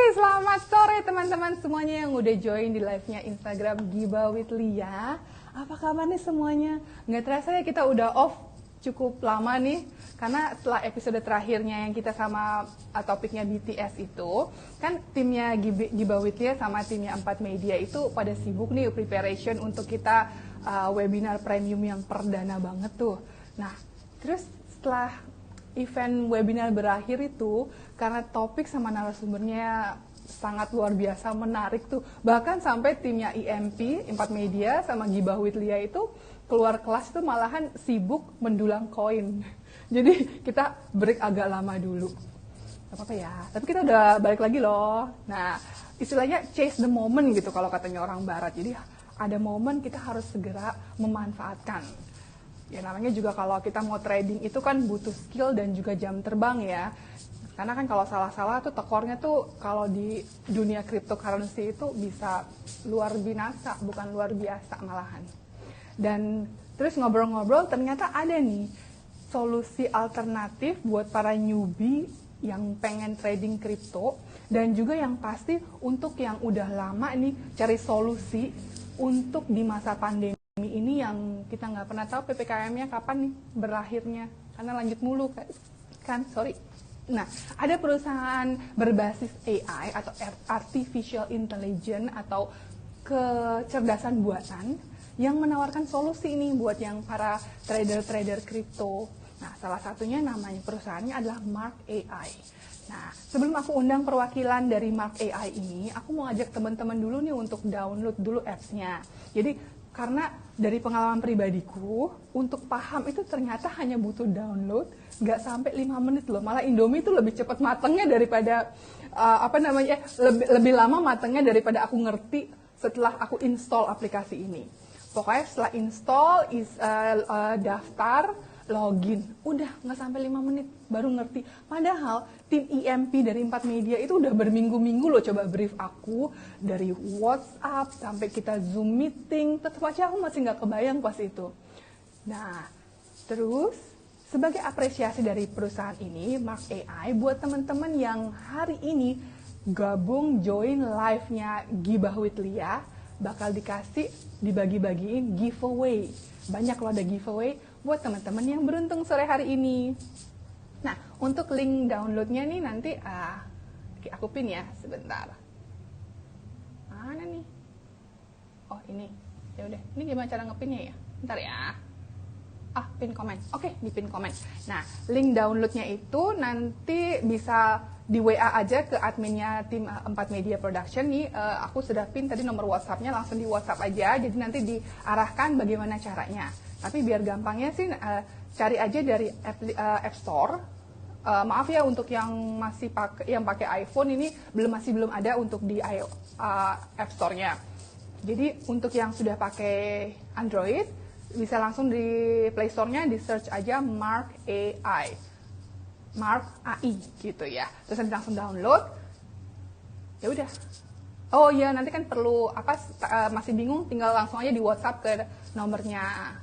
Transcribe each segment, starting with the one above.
Selamat sore teman-teman semuanya yang udah join di live-nya Instagram Gibah with Lia. Apa kabar nih semuanya? Nggak terasa ya kita udah off cukup lama nih. Karena setelah episode terakhirnya yang kita sama topiknya BTS itu, kan timnya Gibah with Lia sama timnya 4 Media itu pada sibuk nih preparation untuk kita webinar premium yang perdana banget tuh. Nah, terus setelah event webinar berakhir itu, karena topik sama narasumbernya sangat luar biasa menarik tuh, bahkan sampai timnya IMP 4 Media sama Gibah with Lia itu keluar kelas itu malahan sibuk mendulang koin. Jadi kita break agak lama dulu, gak apa-apa ya, tapi kita udah balik lagi loh. Nah, istilahnya chase the moment gitu kalau katanya orang barat. Jadi ada momen kita harus segera memanfaatkan. Ya namanya juga kalau kita mau trading itu kan butuh skill dan juga jam terbang ya. Karena kan kalau salah-salah tuh tekornya tuh kalau di dunia cryptocurrency itu bisa luar binasa, bukan luar biasa malahan. Dan terus ngobrol-ngobrol ternyata ada nih solusi alternatif buat para newbie yang pengen trading kripto, dan juga yang pasti untuk yang udah lama nih cari solusi untuk di masa pandemi ini yang kita nggak pernah tahu PPKM-nya kapan nih berakhirnya, karena lanjut mulu kan, sorry. Nah, ada perusahaan berbasis AI atau Artificial Intelligence atau kecerdasan buatan yang menawarkan solusi ini buat yang para trader-trader kripto. Nah, salah satunya namanya perusahaannya adalah Mark AI. Nah, sebelum aku undang perwakilan dari Mark AI ini, aku mau ajak teman-teman dulu nih untuk download dulu apps-nya. Jadi karena dari pengalaman pribadiku, untuk paham itu ternyata hanya butuh download, nggak sampai 5 menit loh. Malah Indomie itu lebih cepat matangnya daripada, lebih lama matangnya daripada aku ngerti setelah aku install aplikasi ini. Pokoknya setelah install, daftar, login, udah nggak sampai 5 menit baru ngerti. Padahal tim IMP dari 4 Media itu udah berminggu-minggu loh coba brief aku, dari WhatsApp sampai kita Zoom meeting, tetap aja aku masih nggak kebayang pas itu. Nah, terus sebagai apresiasi dari perusahaan ini, Mark AI, buat teman-teman yang hari ini gabung join live-nya Gibah with Lia, bakal dibagi-bagiin giveaway. Banyak loh ada giveaway buat teman-teman yang beruntung sore hari ini. Nah, untuk link downloadnya nih nanti aku pin ya sebentar. Mana nih? Oh ini, ya udah. Ini gimana cara ngepinnya ya? Bentar ya. Pin komen. Oke, di pin komen. Nah, link downloadnya itu nanti bisa di WA aja ke adminnya tim 4 Media Production nih. Aku sudah pin tadi nomor WhatsApp-nya, langsung di WhatsApp aja. Jadi nanti diarahkan bagaimana caranya. Tapi biar gampangnya sih cari aja dari App Store. Maaf ya untuk yang masih pakai iPhone ini masih belum ada untuk di App Store-nya. Jadi untuk yang sudah pakai Android bisa langsung di Play Store-nya di search aja Mark AI. Mark AI gitu ya. Terus nanti langsung download. Ya udah. Oh iya, nanti kan perlu masih bingung, tinggal langsung aja di WhatsApp ke nomornya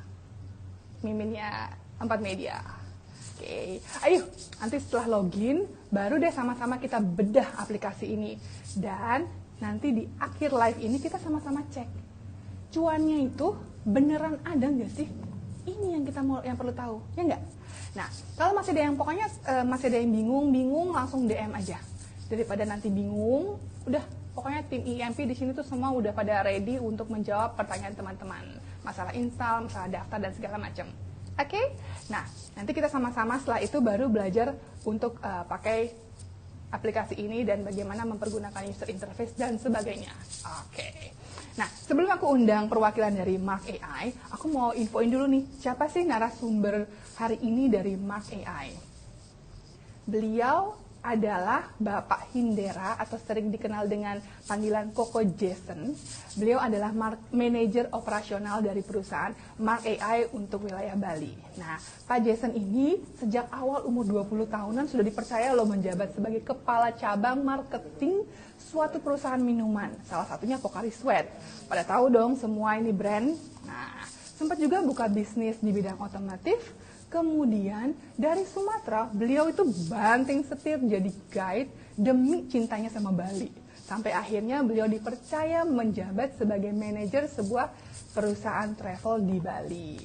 miminnya 4 Media. Oke. Ayo, nanti setelah login baru deh sama-sama kita bedah aplikasi ini. Dan nanti di akhir live ini kita sama-sama cek cuannya itu beneran ada nggak sih? Ini yang kita yang perlu tahu, ya nggak? Nah, kalau masih ada yang masih ada yang bingung langsung DM aja. Daripada nanti bingung, udah pokoknya tim IMP di sini tuh semua udah pada ready untuk menjawab pertanyaan teman-teman. Masalah install, masalah daftar dan segala macam. Oke? Nah, nanti kita sama-sama setelah itu baru belajar untuk pakai aplikasi ini dan bagaimana mempergunakan user interface dan sebagainya. Oke. Nah, sebelum aku undang perwakilan dari Mark AI, aku mau infoin dulu nih, siapa sih narasumber hari ini dari Mark AI? Beliau adalah Bapak Hindera atau sering dikenal dengan panggilan Koko Jason. Beliau adalah manajer operasional dari perusahaan Mark AI untuk wilayah Bali. Nah, Pak Jason ini sejak awal umur 20 tahunan sudah dipercaya loh menjabat sebagai kepala cabang marketing suatu perusahaan minuman, salah satunya Pocari Sweat. Pada tahu dong semua ini brand. Nah, sempat juga buka bisnis di bidang otomotif. Kemudian dari Sumatera, beliau itu banting setir jadi guide demi cintanya sama Bali. Sampai akhirnya beliau dipercaya menjabat sebagai manajer sebuah perusahaan travel di Bali.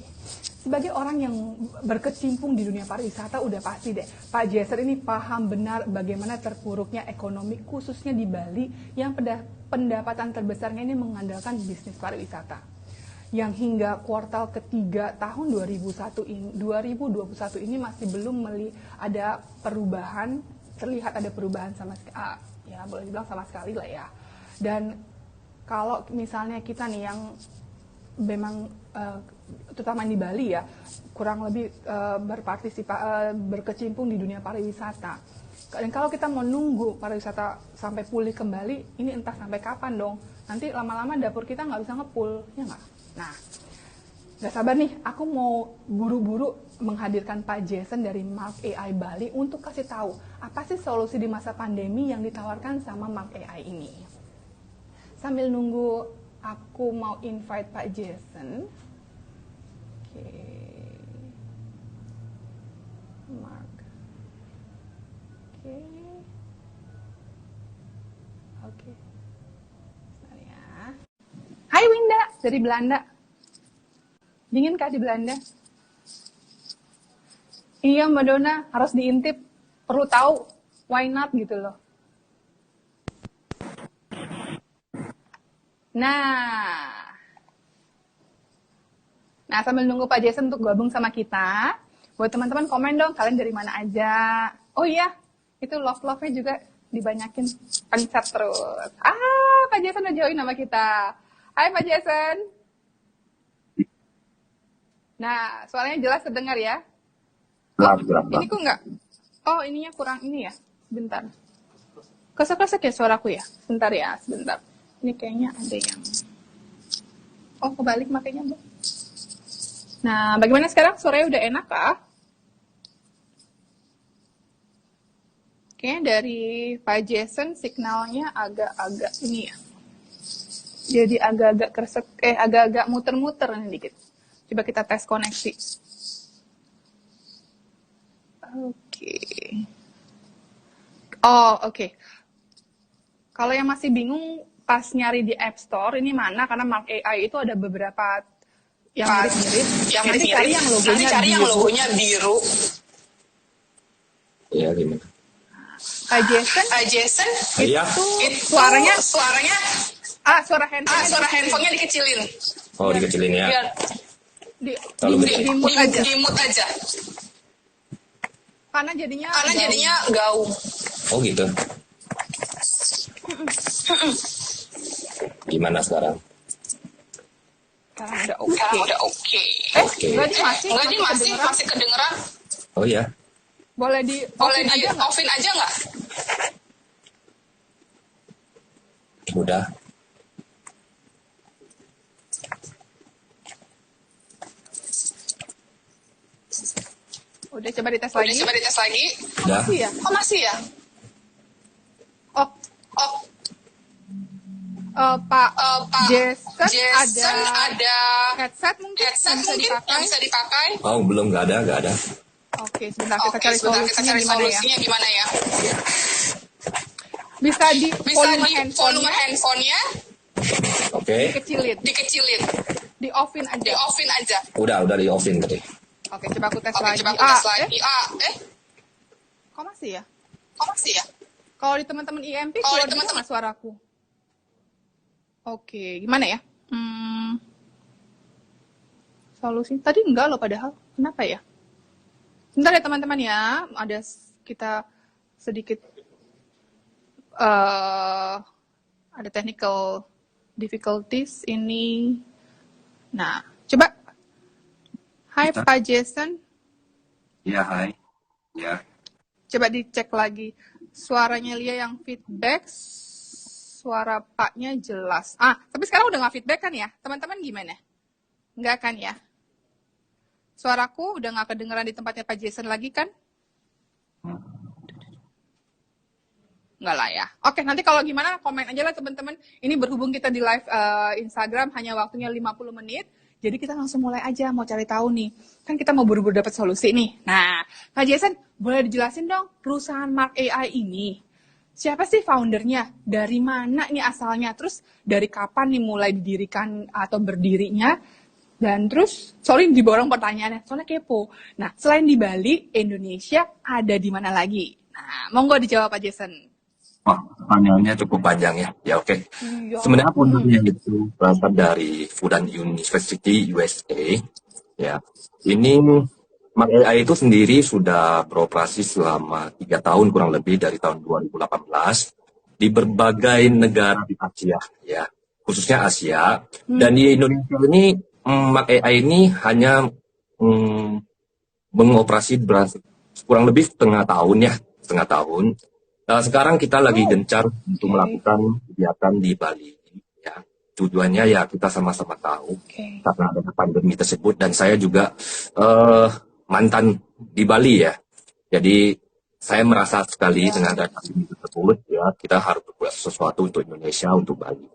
Sebagai orang yang berkecimpung di dunia pariwisata, udah pasti deh Pak Jason ini paham benar bagaimana terpuruknya ekonomi khususnya di Bali yang pendapatan terbesarnya ini mengandalkan bisnis pariwisata. Yang hingga kuartal ketiga tahun 2021 ini masih belum ada perubahan, terlihat ada perubahan sama sekali, ya boleh dibilang sama sekali lah ya. Dan kalau misalnya kita nih yang memang terutama di Bali ya kurang lebih berkecimpung di dunia pariwisata. Dan kalau kita mau nunggu pariwisata sampai pulih kembali, ini entah sampai kapan dong. Nanti lama-lama dapur kita nggak bisa ngepul, ya nggak? Nah, nggak sabar nih, aku mau buru-buru menghadirkan Pak Jason dari Mark AI Bali untuk kasih tahu apa sih solusi di masa pandemi yang ditawarkan sama Mark AI ini. Sambil nunggu aku mau invite Pak Jason. Oke. Mark. Oke. Oke. Sebentar ya. Hai Winda dari Belanda. Dingin kah di Belanda? Iya Mbak Dona, harus diintip. Perlu tahu, why not gitu loh. Nah sambil nunggu Pak Jason untuk gabung sama kita, buat teman-teman komen dong, kalian dari mana aja. Oh iya, itu love-nya juga dibanyakin, pencet terus. Pak Jason udah join sama kita. Hai Pak Jason. Nah, suaranya jelas terdengar ya? Ini kok nggak? Oh, ininya kurang ini ya? Sebentar. Kesek-kesek ya suaraku ya? Sebentar ya, sebentar. Ini kayaknya ada yang... Oh, kebalik makanya, Bu. Nah, bagaimana sekarang? Suaranya udah enak kah? Kayaknya dari Pak Jason signalnya agak-agak ini ya. Jadi agak-agak kersek, agak-agak muter-muter nih dikit. Coba kita tes koneksi. Oke. Oh, oke. Kalau yang masih bingung pas nyari di App Store, ini mana? Karena Mark AI itu ada beberapa yang mirip-mirip. Nanti cari yang logonya biru. Iya, gimana? Pak Jason itu suaranya suara handphonenya dikecilin. Oh, dikecilin ya. Biar di mute aja. Karena jadinya gaung. Oh gitu. Gimana sekarang? Sekarang udah oke. Enggak masih kedengeran. Oh iya. Boleh di offin aja nggak? Udah. Udah coba dites lagi. Udah. Masih ya? Pak Jason ada headset mungkin yang bisa dipakai. Oh, belum, nggak ada. Oke, sebentar kita cari solusinya gimana ya? Bisa di volume handphonenya. Oke. Dikecilin. Di offin aja. Udah di offin tadi. Oke, coba aku tes lagi. Kok masih ya? Kalau di teman-teman IMP, keluar juga suaraku. Oke, gimana ya? Solusi tadi enggak loh padahal. Kenapa ya? Sebentar ya teman-teman ya. Ada kita sedikit ada technical difficulties ini. Nah, coba. Hai Pak Jason. Ya, hai. Ya. Coba dicek lagi. Suaranya Lia yang feedback, suara Paknya jelas. Tapi sekarang udah nggak feedback kan ya? Teman-teman gimana? Nggak kan ya? Suaraku udah nggak kedengeran di tempatnya Pak Jason lagi kan? Nggak lah ya. Oke, nanti kalau gimana komen aja lah teman-teman. Ini berhubung kita di live Instagram hanya waktunya 50 menit. Jadi kita langsung mulai aja mau cari tahu nih. Kan kita mau buru-buru dapat solusi nih. Nah, Pak Jason, boleh dijelasin dong perusahaan Mark AI ini siapa sih foundernya? Dari mana nih asalnya? Terus dari kapan nih mulai didirikan atau berdirinya? Dan terus, sorry diborong pertanyaannya, soalnya kepo. Nah, selain di Bali, Indonesia ada di mana lagi? Nah, monggo dijawab Pak Jason. Wah, pertanyaannya cukup panjang ya. Ya oke. Iya. Sebenarnya foundernya itu berasal dari Fudan University USA. Ya, ini Mark AI itu sendiri sudah beroperasi selama 3 tahun kurang lebih dari tahun 2018 di berbagai negara di Asia, ya, khususnya Asia. Dan di Indonesia ini Mark AI ini hanya mengoperasi kurang lebih setengah tahun ya, setengah tahun. Nah, sekarang kita lagi gencar untuk melakukan kegiatan di Bali. Ya, tujuannya ya kita sama-sama tahu karena ada pandemi tersebut dan saya juga mantan di Bali ya. Jadi saya merasa sekali dengan adanya pandemi tersebut ya kita harus berbuat sesuatu untuk Indonesia, untuk Bali.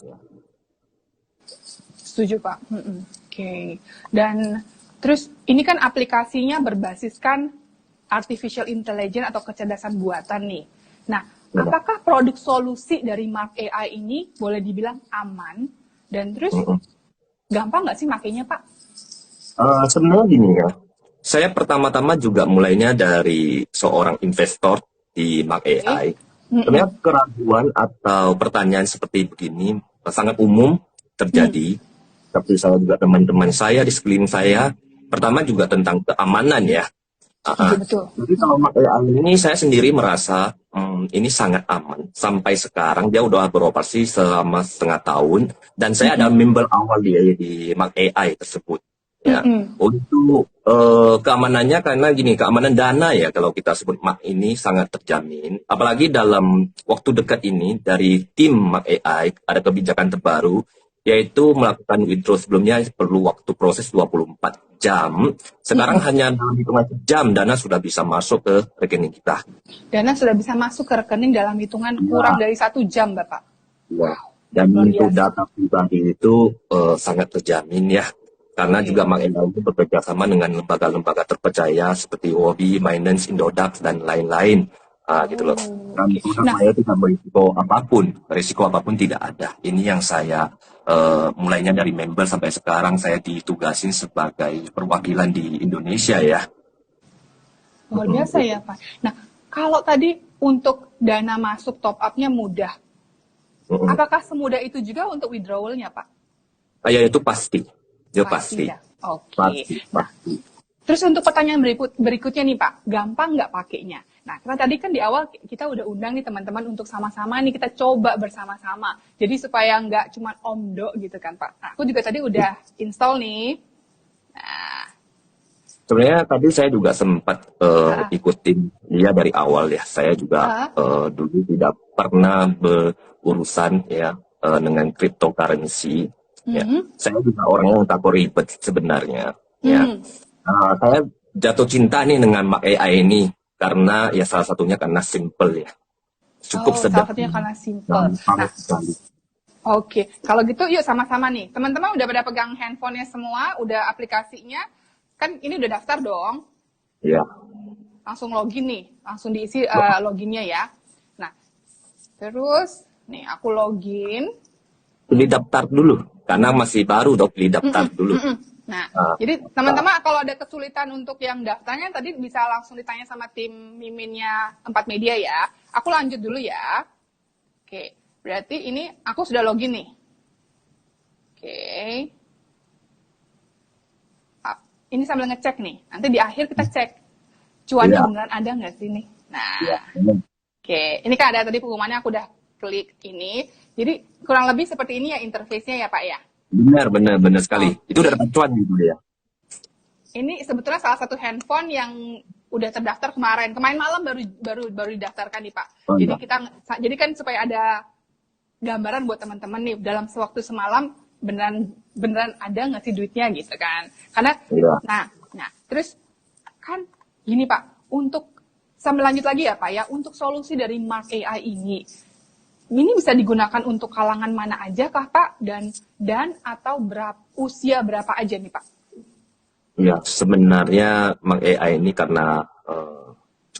Ya. Setuju Pak. Oke. Dan terus ini kan aplikasinya berbasiskan artificial intelligence atau kecerdasan buatan nih. Nah, apakah produk solusi dari Mark AI ini boleh dibilang aman dan terus gampang nggak sih makainya Pak? Sebenarnya gini ya, saya pertama-tama juga mulainya dari seorang investor di Mark AI. Sebenarnya keraguan atau pertanyaan seperti begini sangat umum terjadi. Tapi saya juga teman-teman saya di sekeliling saya, pertama juga tentang keamanan ya. Betul. Jadi kalau Mark AI ini saya sendiri merasa ini sangat aman. Sampai sekarang dia udah beroperasi selama setengah tahun dan saya ada member awal di Mark AI tersebut. Ya, untuk keamanannya karena gini, keamanan dana ya kalau kita sebut Mark ini sangat terjamin. Apalagi dalam waktu dekat ini dari tim Mark AI ada kebijakan terbaru yaitu melakukan withdraw sebelumnya perlu waktu proses 24 jam. Sekarang hanya dalam hitungan jam dana sudah bisa masuk ke rekening kita. Dana sudah bisa masuk ke rekening dalam hitungan kurang dari 1 jam, Bapak. Wow. Dan untuk data pribadi itu sangat terjamin ya. Karena juga Mark AI itu bekerja sama dengan lembaga-lembaga terpercaya seperti Huobi, Binance, Indodax, dan lain-lain. Gitu loh. Dan saya tidak berisiko apapun tidak ada. Ini yang saya mulainya dari member sampai sekarang saya ditugasin sebagai perwakilan di Indonesia ya. Luar biasa ya Pak. Nah, kalau tadi untuk dana masuk top up-nya mudah, apakah semudah itu juga untuk withdrawal-nya Pak? Ya itu pasti. Ya pasti. Ya? Oke. Pasti. Terus untuk pertanyaan berikutnya nih Pak, gampang nggak pakainya? Nah, karena tadi kan di awal kita udah undang nih teman-teman untuk sama-sama nih kita coba bersama-sama. Jadi supaya nggak cuma omdo gitu kan Pak. Nah, aku juga tadi udah install nih. Nah. Sebenarnya tadi saya juga sempat ikutin dia dari awal ya. Saya juga dulu tidak pernah berurusan ya dengan cryptocurrency. Ya. Saya juga orang yang takut ribet sebenarnya. Ya. Saya jatuh cinta nih dengan Mark AI ini karena ya salah satunya karena simple ya. Cukup sederhana. Salah satunya karena simple. Oke, kalau gitu yuk sama-sama nih. Teman-teman udah pada pegang handphonenya semua, udah aplikasinya. Kan ini udah daftar dong. Iya. Langsung login nih, langsung diisi loginnya ya. Nah, terus nih aku login. Pilih daftar dulu, karena masih baru dong pilih daftar dulu. Nah, jadi teman-teman kalau ada kesulitan untuk yang daftarnya tadi bisa langsung ditanya sama tim miminnya 4 Media ya. Aku lanjut dulu ya. Oke, berarti ini aku sudah login nih. Oke. Ini sambil ngecek nih. Nanti di akhir kita cek cuannya beneran ada nggak sih nih. Nah, oke. Ini kan ada tadi pengumumannya aku udah klik ini. Jadi kurang lebih seperti ini ya interface-nya ya Pak ya. Benar sekali. Itu udah dapat cuan gitu ya. Ini sebetulnya salah satu handphone yang udah terdaftar kemarin. Kemarin malam baru didaftarkan nih Pak. Jadi kan supaya ada gambaran buat teman-teman nih dalam sewaktu semalam beneran ada nggak sih duitnya gitu kan? Karena nah terus kan gini Pak, untuk sambil lanjut lagi ya Pak ya, untuk solusi dari Mark AI ini bisa digunakan untuk kalangan mana aja kah Pak dan atau usia berapa aja nih Pak? Ya sebenarnya Mark AI ini karena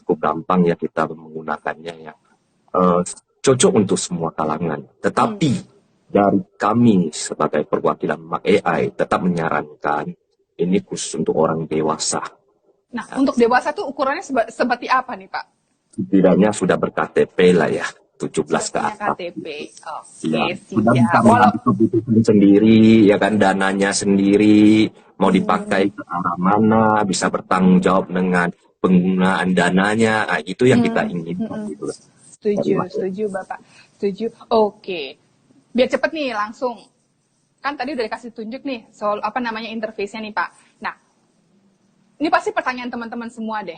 cukup gampang ya kita menggunakannya ya. eh, cocok untuk semua kalangan. Tetapi dari kami sebagai perwakilan Mak AI tetap menyarankan ini khusus untuk orang dewasa. Nah, untuk dewasa tuh ukurannya seperti apa nih, Pak? Setidaknya sudah ber-KTP lah ya, 17 ke Punya atas. KTP. Ya, Oke, sudah bisa siap. mengambil keputusan sendiri, ya kan, dananya sendiri, mau dipakai ke arah mana, bisa bertanggung jawab dengan penggunaan dananya, nah, itu yang kita inginkan gitu loh. Setuju, Bapak. Setuju. Oke. Biar cepet nih, langsung. Kan tadi udah dikasih tunjuk nih, soal apa namanya interface-nya nih, Pak. Nah, ini pasti pertanyaan teman-teman semua deh.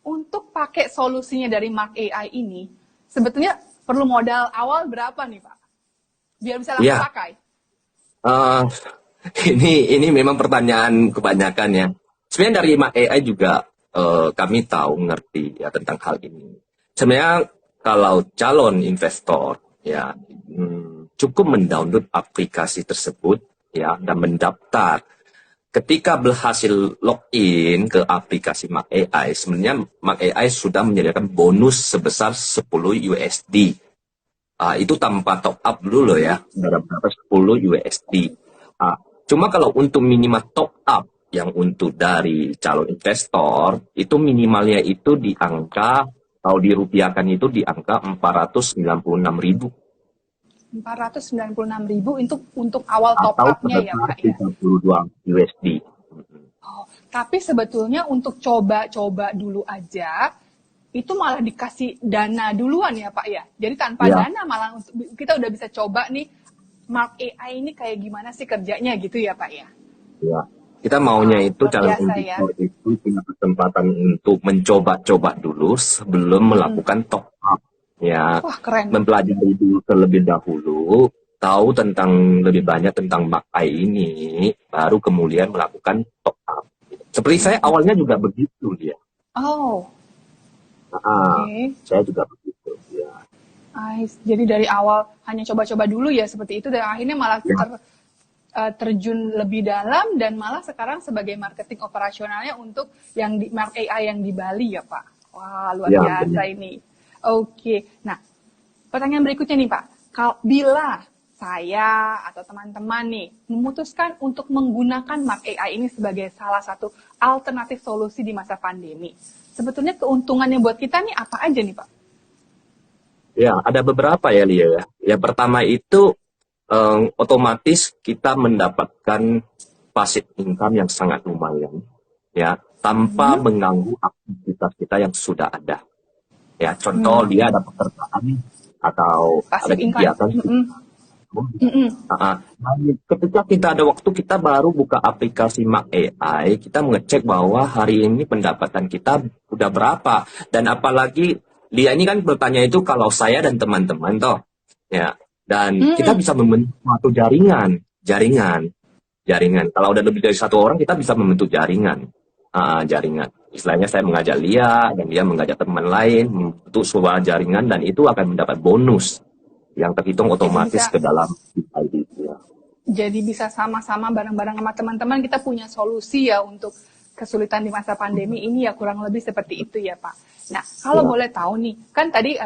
Untuk pakai solusinya dari Mark AI ini, sebetulnya perlu modal awal berapa nih, Pak? Biar bisa langsung Ya, pakai. eh, ini memang pertanyaan kebanyakan ya. Sebenarnya dari Mak AI juga kami tahu ngerti ya tentang hal ini. Sebenarnya kalau calon investor ya cukup mendownload aplikasi tersebut ya dan mendaftar. Ketika berhasil login ke aplikasi Mak AI, sebenarnya Mak AI sudah menyediakan bonus sebesar 10 USD. Itu tanpa top up dulu loh ya, berapa 10 USD. Cuma kalau untuk minimal top up yang untuk dari calon investor, itu minimalnya itu di angka, kalau dirupiahkan itu di angka 496.000. 496.000 untuk awal top Atau up-nya ya, sebesar Pak ya. 32 USD. Oh, tapi sebetulnya untuk coba-coba dulu aja, itu malah dikasih dana duluan ya Pak ya. Jadi tanpa Ya, dana malah kita udah bisa coba nih Mark AI ini kayak gimana sih kerjanya gitu ya Pak ya. ya. Kita maunya itu Luar calon biasa ya. investor itu punya kesempatan untuk mencoba-coba dulu sebelum melakukan top up. Ya, Wah keren. mempelajari dulu terlebih dahulu, tahu tentang lebih banyak tentang Mak AI ini, baru kemudian melakukan top up. Seperti saya awalnya juga begitu dia. Oh, Ah, oke. saya juga begitu. Ya, Jadi dari awal hanya coba-coba dulu ya seperti itu dan akhirnya malah ya, terjun lebih dalam dan malah sekarang sebagai marketing operasionalnya untuk yang di Mark AI yang di Bali ya Pak. Wah luar ya, biasa benar. ini. Oke, nah pertanyaan berikutnya nih Pak, bila saya atau teman-teman nih memutuskan untuk menggunakan Mark AI ini sebagai salah satu alternatif solusi di masa pandemi, sebetulnya keuntungannya buat kita nih apa aja nih Pak? Ya, ada beberapa ya Lia. Ya. Yang pertama itu otomatis kita mendapatkan passive income yang sangat lumayan, ya, tanpa mengganggu aktivitas kita yang sudah ada. Ya, contoh dia ada pekerjaan atau ada Passive income. kegiatan. Dan ketika kita ada waktu, kita baru buka aplikasi Mak AI, kita mengecek bahwa hari ini pendapatan kita udah berapa. Dan apalagi dia ini kan bertanya itu kalau saya dan teman-teman toh, ya. Dan kita bisa membentuk suatu jaringan. Kalau udah lebih dari satu orang, kita bisa membentuk jaringan. Istilahnya saya mengajak Lia dan dia mengajak teman lain membentuk sebuah jaringan dan itu akan mendapat bonus yang terhitung otomatis ke dalam ID. Ya. Jadi bisa sama-sama bareng-bareng sama teman-teman kita punya solusi ya untuk kesulitan di masa pandemi ini ya kurang lebih seperti itu ya Pak. Nah kalau boleh tahu nih kan tadi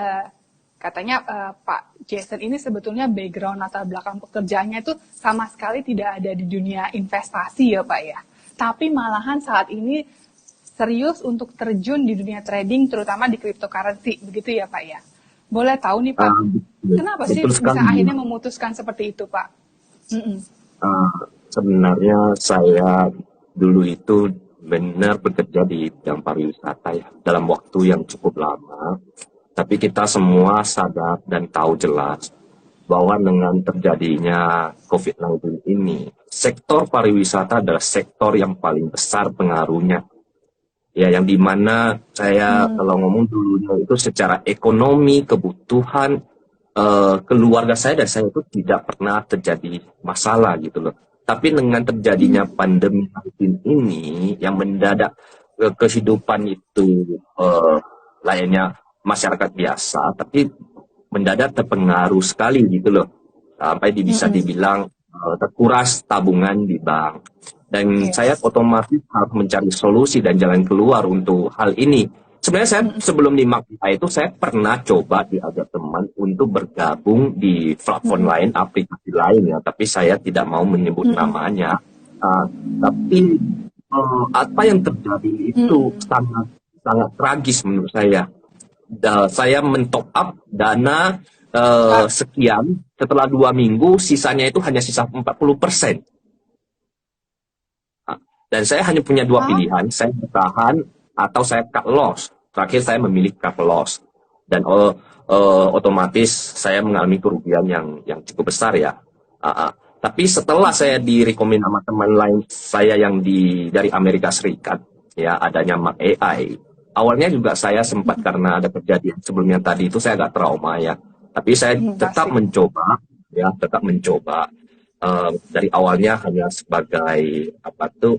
katanya Pak Jason ini sebetulnya background latar belakang pekerjaannya itu sama sekali tidak ada di dunia investasi ya Pak ya. Tapi malahan saat ini serius untuk terjun di dunia trading terutama di cryptocurrency begitu ya Pak ya. Boleh tahu nih Pak, kenapa sih Betul bisa sekali. akhirnya memutuskan seperti itu Pak? Sebenarnya saya dulu itu benar bekerja di bidang pariwisata ya dalam waktu yang cukup lama. Tapi kita semua sadar dan tahu jelas bahwa dengan terjadinya COVID-19 ini, sektor pariwisata adalah sektor yang paling besar pengaruhnya. Ya, yang dimana saya kalau ngomong dulunya itu secara ekonomi, kebutuhan keluarga saya dan saya itu tidak pernah terjadi masalah gitu loh. Tapi dengan terjadinya pandemi COVID ini yang mendadak kehidupan itu lainnya masyarakat biasa, tapi mendadak terpengaruh sekali gitu loh. Sampai bisa dibilang terkuras tabungan di bank. Dan saya otomatis harus mencari solusi dan jalan keluar untuk hal ini. Sebenarnya saya sebelum di Magpie itu saya pernah coba diajak teman untuk bergabung di platform lain, aplikasi lain ya, tapi saya tidak mau menyebut namanya. Ah, tapi apa yang terjadi itu sangat sangat tragis menurut saya. Saya mentop up dana sekian, setelah 2 minggu sisanya itu hanya sisa 40%. Dan saya hanya punya dua Ah, pilihan, saya bertahan atau saya cut loss. Terakhir saya memilih cut loss. Dan otomatis saya mengalami kerugian yang cukup besar ya. Tapi setelah saya direkomend sama teman lain saya yang dari Amerika Serikat, ya adanya Mark AI. Awalnya juga saya sempat karena ada kejadian sebelumnya tadi itu saya agak trauma ya. Tapi saya tetap pasti. mencoba, ya tetap mencoba. Dari awalnya hanya sebagai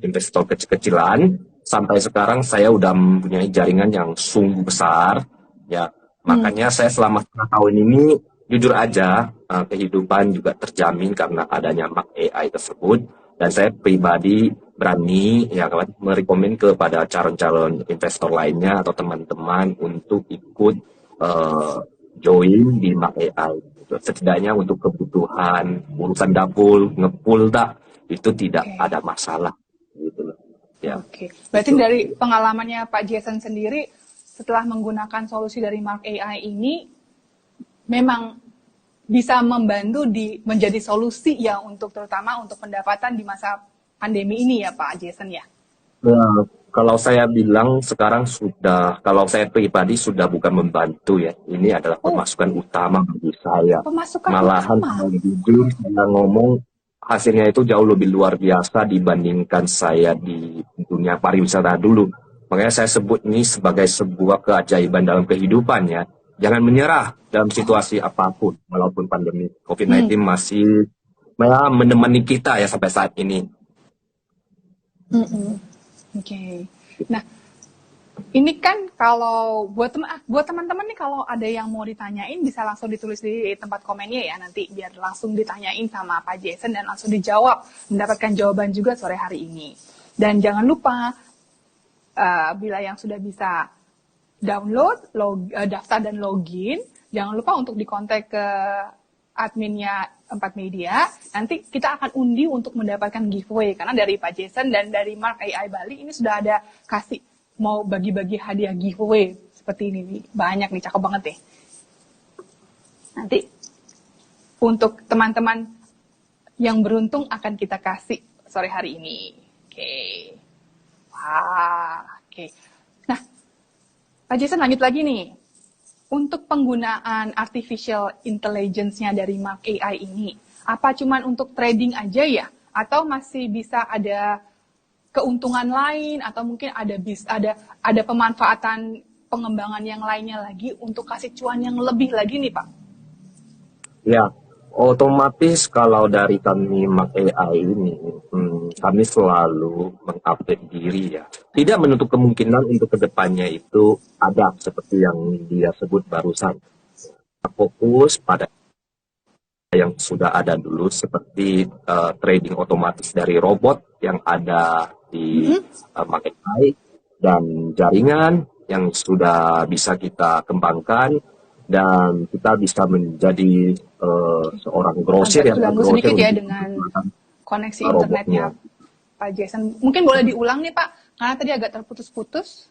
investor kecil-kecilan sampai sekarang saya udah mempunyai jaringan yang sungguh besar ya, makanya saya selama setengah tahun ini jujur aja kehidupan juga terjamin karena adanya Mark AI tersebut, dan saya pribadi berani ya kan merekomen kepada calon-calon investor lainnya atau teman-teman untuk ikut join di Mark AI. Setidaknya untuk kebutuhan urusan dapur ngepul tak itu tidak Oke. ada masalah gitu loh ya. Oke. Berarti Itu. dari pengalamannya Pak Jason sendiri, setelah menggunakan solusi dari Mark AI ini, memang bisa membantu menjadi solusi ya untuk terutama untuk pendapatan di masa pandemi ini ya Pak Jason ya. Ya, kalau saya bilang sekarang sudah, kalau saya pribadi sudah bukan membantu ya, ini adalah Oh, pemasukan utama bagi saya. pemasukan Malahan utama. kalau jujur saya ngomong hasilnya itu jauh lebih luar biasa dibandingkan saya di dunia pariwisata dulu. Makanya saya sebut ini sebagai sebuah keajaiban dalam kehidupan ya. Jangan menyerah dalam situasi apapun, walaupun pandemi COVID-19 masih menemani kita ya sampai saat ini. Oke. Nah, ini kan kalau buat teman-teman nih, kalau ada yang mau ditanyain bisa langsung ditulis di tempat komennya ya, nanti biar langsung ditanyain sama Pak Jason dan langsung dijawab, mendapatkan jawaban juga sore hari ini. Dan jangan lupa bila yang sudah bisa download, daftar dan login, jangan lupa untuk dikontak ke adminnya 4 Media. Nanti kita akan undi untuk mendapatkan giveaway, karena dari Pak Jason dan dari Mark AI Bali ini sudah ada kasih mau bagi-bagi hadiah giveaway seperti ini nih. Banyak nih, cakep banget deh. Nanti untuk teman-teman yang beruntung akan kita kasih sore hari ini. Oke. Wah, oke. Nah, Pak Jason lanjut lagi nih. Untuk penggunaan artificial intelligence-nya dari Mark AI ini, apa cuman untuk trading aja ya? Atau masih bisa ada keuntungan lain, atau mungkin ada pemanfaatan pengembangan yang lainnya lagi untuk kasih cuan yang lebih lagi nih Pak? Ya, otomatis kalau dari kami Mark AI ini, kami selalu mengupdate diri ya. Tidak menutup kemungkinan untuk kedepannya itu ada seperti yang dia sebut barusan. Fokus pada yang sudah ada dulu seperti trading otomatis dari robot yang ada di Mark AI dan jaringan yang sudah bisa kita kembangkan, dan kita bisa menjadi seorang grosir yang Terganggu bergrosir sedikit ya untuk dengan koneksi robotnya. internetnya Pak Jason. Mungkin boleh diulang nih Pak, karena tadi agak terputus-putus.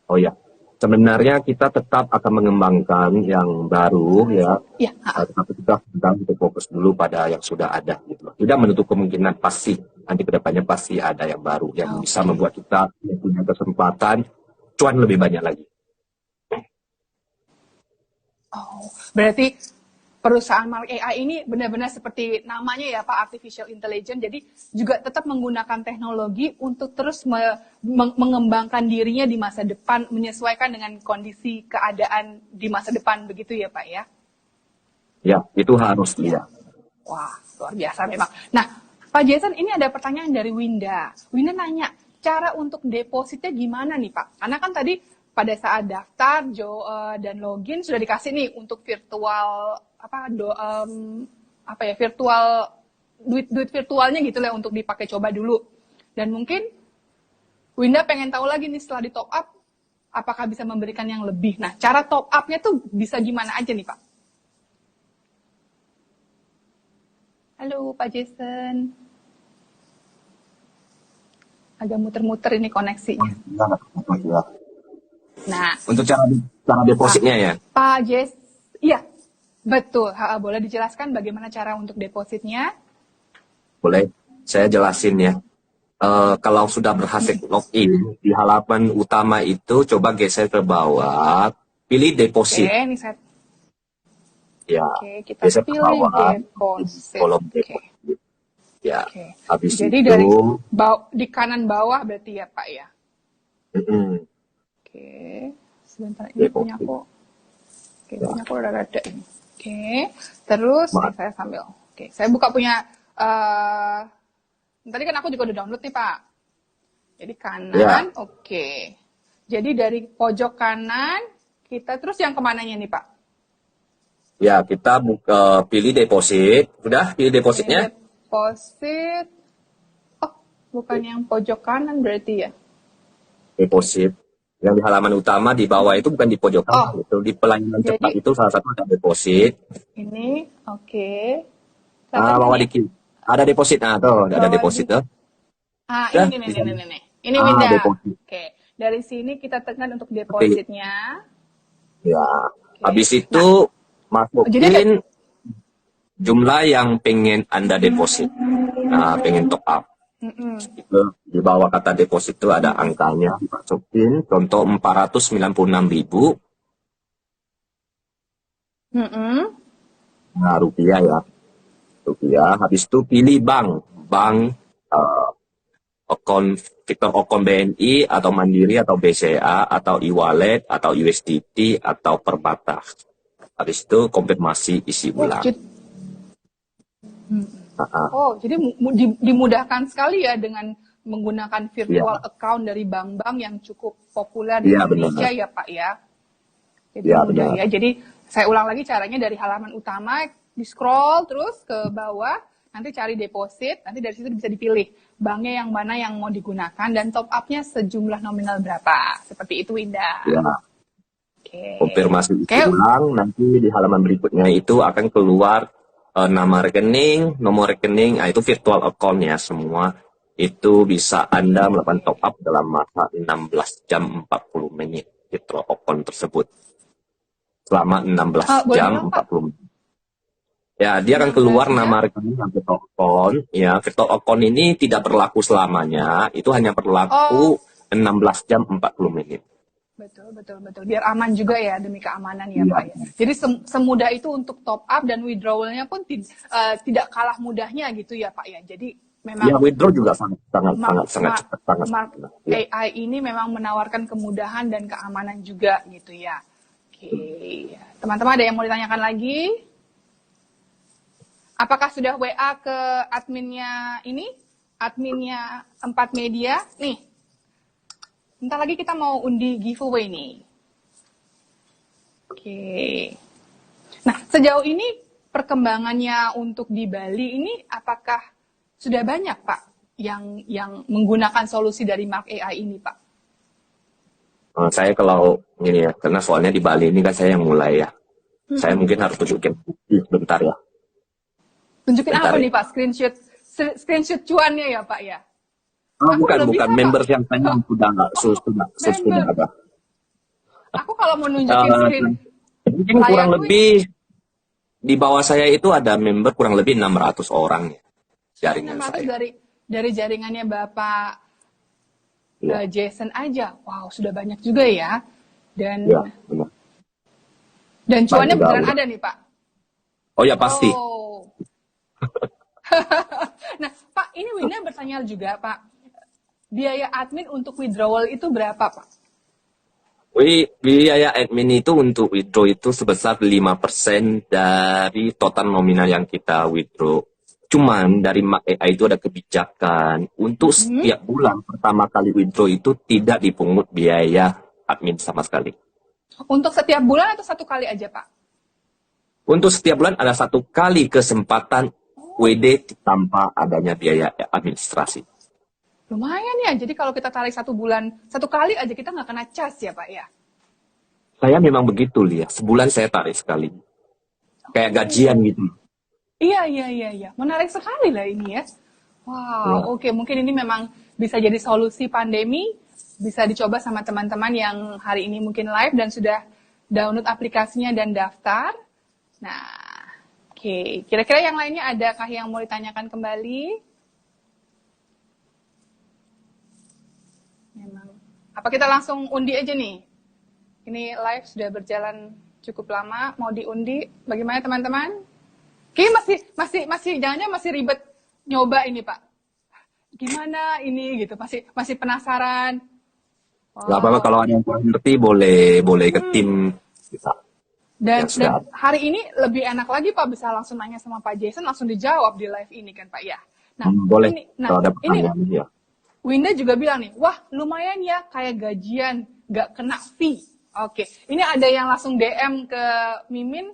Oh ya, sebenarnya kita tetap akan mengembangkan yang baru ya, Ya, tetapi kita sedang fokus dulu pada yang sudah ada gitu. Tidak menutup kemungkinan pasti nanti kedepannya pasti ada yang baru yang bisa membuat kita punya kesempatan cuan lebih banyak lagi. oh, berarti perusahaan Mark AI ini benar-benar seperti namanya ya Pak, artificial intelligence. Jadi juga tetap menggunakan teknologi untuk terus mengembangkan dirinya di masa depan, menyesuaikan dengan kondisi keadaan di masa depan, begitu ya Pak ya? Ya, itu harus dia. Wah, luar biasa memang. Nah, Pak Jason, ini ada pertanyaan dari Winda. Winda nanya, cara untuk depositnya gimana nih Pak? Karena kan tadi pada saat daftar dan login sudah dikasih nih untuk virtual virtual duit virtualnya gitu lah untuk dipakai coba dulu. Dan mungkin Winda pengen tahu lagi nih setelah di top up apakah bisa memberikan yang lebih. Nah, cara top up-nya tuh bisa gimana aja nih, Pak? Halo, Pak Jason. Agak muter-muter ini koneksinya. Ya. Nah, Untuk cara depositnya ya. Pak Jess, iya, betul. Boleh dijelaskan bagaimana cara untuk depositnya? Boleh saya jelasin ya. Kalau sudah berhasil login di halaman utama itu, coba geser ke bawah, pilih Oke, deposit. ini saya Ya, kita geser ke pilih bawah, deposit. kolom Oke. deposit. Ya, Oke. habis Jadi itu, dari di kanan bawah berarti ya, Pak ya. mm-mm, Oke. Sebentar ini punya deposit. aku. Oke, Ya, punya aku udah ada ini. Oke. Terus saya sambil. Oke, saya buka punya tadi kan aku juga udah download nih, Pak. Jadi kanan, ya, oke. Jadi dari pojok kanan kita terus yang kemananya nih, Pak? ya kita pilih deposit. Sudah pilih depositnya? Deposit. Oh, bukan yang pojok kanan berarti ya? Deposit. Yang di halaman utama di bawah itu bukan di pojok kanan, itu di pelayanan cepat itu salah satu ada deposit. Ini, oke. Bawah dikit. Ada deposit, tuh ada deposit tuh. Ini. Ini Winda. Deposit. Oke. Dari sini kita tekan untuk depositnya. Ya. Habis itu masukin jumlah yang pengen Anda deposit. Nah, pengen top up. Itu di bawah kata deposit itu ada angkanya, masukin contoh 496.000. Nah, rupiah ya. Rupiah. Habis itu pilih bank Victor Okon BNI atau Mandiri atau BCA atau e-wallet atau USDT atau Permata. Habis itu konfirmasi isi ulang. Jadi dimudahkan sekali ya dengan menggunakan virtual account dari bank-bank yang cukup populer di Indonesia ya, Pak ya. Jadi mudah ya. Jadi saya ulang lagi caranya dari halaman utama, di scroll terus ke bawah, nanti cari deposit, nanti dari situ bisa dipilih banknya yang mana yang mau digunakan dan top up-nya sejumlah nominal berapa. Seperti itu, Winda. Ya. Konfirmasi isi ulang, nanti di halaman berikutnya itu akan keluar nama rekening, nomor rekening, itu virtual account-nya semua. Itu bisa Anda melakukan top up dalam masa 16 jam 40 menit virtual account tersebut. Selama 16 jam 40 menit. Ya, dia akan keluar nama rekening yang virtual account. Ya, virtual account ini tidak berlaku selamanya, itu hanya berlaku 16 jam 40 menit. Betul. Biar aman juga ya, demi keamanan ya, Pak ya. Jadi semudah itu untuk top up dan withdrawal-nya pun tidak kalah mudahnya gitu ya, Pak ya. Jadi memang ya, withdraw juga sangat cepat. AI ini memang menawarkan kemudahan dan keamanan juga gitu ya. Oke. Teman-teman ada yang mau ditanyakan lagi? Apakah sudah WA ke adminnya ini? Adminnya 4 Media? Nih. Bentar lagi kita mau undi giveaway nih. Oke. Nah, sejauh ini perkembangannya untuk di Bali ini apakah sudah banyak, Pak, yang menggunakan solusi dari Mark AI ini, Pak? Saya kalau ini ya, karena soalnya di Bali ini kan saya yang mulai ya. Saya mungkin harus tunjukin bentar ya. Tunjukin bentar apa nih, Pak? Screenshot cuannya ya, Pak ya? Bukan members yang saya sudah ada. Aku kalau mau nunjukin screen mungkin kurang lebih di bawah saya itu ada member kurang lebih 600 orang ya. Jaringan 600 saya. Dari jaringannya Bapak Jason aja. Wow, sudah banyak juga ya. Dan benar. Dan cuannya beneran ada nih, Pak. Oh ya, pasti. Nah, Pak, ini Winda bertanya juga, Pak. Biaya admin untuk withdrawal itu berapa, Pak? Biaya admin itu untuk withdraw itu sebesar 5% dari total nominal yang kita withdraw. Cuman dari Mark AI itu ada kebijakan untuk setiap bulan pertama kali withdraw itu tidak dipungut biaya admin sama sekali. Untuk setiap bulan atau satu kali aja, Pak? Untuk setiap bulan ada satu kali kesempatan WD tanpa adanya biaya administrasi. Lumayan ya. Jadi kalau kita tarik 1 bulan, 1 kali aja kita nggak kena cas ya Pak ya. Saya memang begitu, Lia. Sebulan saya tarik sekali. Kayak gajian gitu. Iya. Menarik sekali lah ini ya. Ya. Wow, oke. Mungkin ini memang bisa jadi solusi pandemi. Bisa dicoba sama teman-teman yang hari ini mungkin live dan sudah download aplikasinya dan daftar. Nah, oke. Kira-kira yang lainnya adakah yang mau ditanyakan kembali? Memang. Apa kita langsung undi aja nih? Ini live sudah berjalan cukup lama. Mau diundi? Bagaimana teman-teman? Kayaknya masih jangan-jangan masih ribet nyoba ini Pak. Gimana ini gitu? Masih penasaran. Gak apa-apa kalau ada yang kurang ngerti boleh ke tim kita. Dan sudah. hari ini lebih enak lagi Pak bisa langsung nanya sama Pak Jason langsung dijawab di live ini kan Pak ya. Nah, boleh. ini Kalau ada pertanyaan ya. Winda juga bilang nih, wah lumayan ya kayak gajian, gak kena fee. Oke, ini ada yang langsung DM ke Mimin,